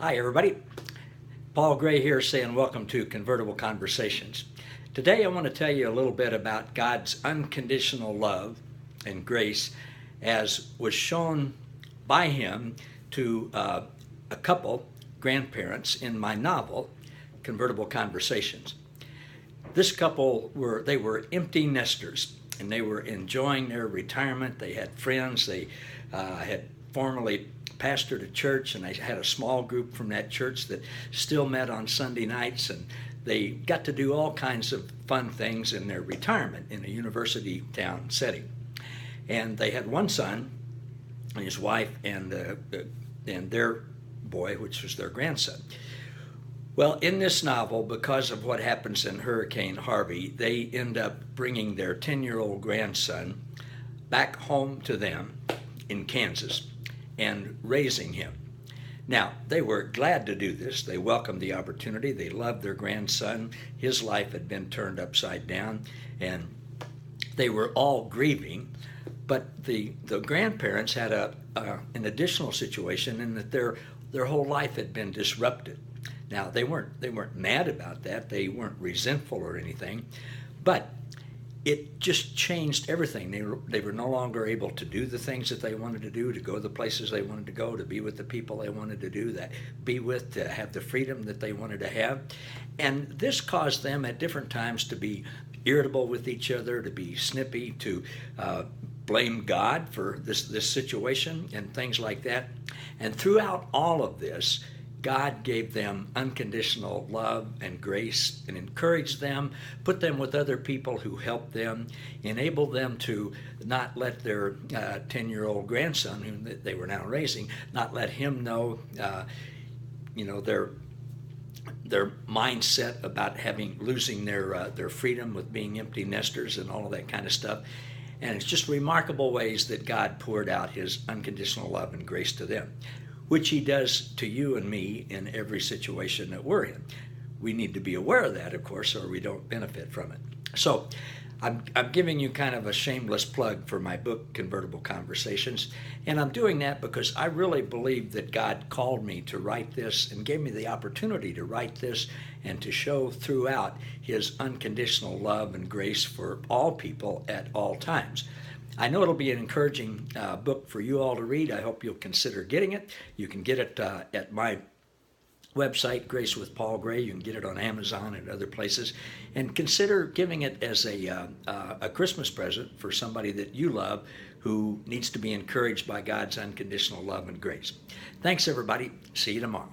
Hi everybody, Paul Gray here saying welcome to Convertible Conversations. Today I want to tell you a little bit about God's unconditional love and grace as was shown by Him to a couple grandparents in my novel, Convertible Conversations. This couple were empty nesters and they were enjoying their retirement. They had friends, they had formerly pastored a church, and they had a small group from that church that still met on Sunday nights, and they got to do all kinds of fun things in their retirement in a university town setting. And they had one son and his wife and their boy, which was their grandson. Well, in this novel, because of what happens in Hurricane Harvey, they end up bringing their 10-year-old grandson back home to them in Kansas and raising him. Now, they were glad to do this. They welcomed the opportunity. They loved their grandson. His life had been turned upside down, and they were all grieving. But the grandparents had an additional situation in that their whole life had been disrupted. Now, they weren't mad about that. They weren't resentful or anything, but it just changed everything. They were no longer able to do the things that they wanted to do, to go the places they wanted to go, to be with the people they wanted to do that, be with, to have the freedom that they wanted to have. And this caused them at different times to be irritable with each other, to be snippy, to blame God for this situation and things like that. And throughout all of this, God gave them unconditional love and grace and encouraged them, put them with other people who helped them, enabled them to not let their 10-year-old grandson, whom they were now raising, not let him know, their mindset about losing their freedom with being empty nesters and all of that kind of stuff. And it's just remarkable ways that God poured out His unconditional love and grace to them, which He does to you and me in every situation that we're in. We need to be aware of that, of course, or we don't benefit from it. So I'm giving you kind of a shameless plug for my book, Convertible Conversations, and I'm doing that because I really believe that God called me to write this and gave me the opportunity to write this and to show throughout His unconditional love and grace for all people at all times. I know it'll be an encouraging book for you all to read. I hope you'll consider getting it. You can get it at my website, Grace with Paul Gray. You can get it on Amazon and other places. And consider giving it as a Christmas present for somebody that you love who needs to be encouraged by God's unconditional love and grace. Thanks, everybody. See you tomorrow.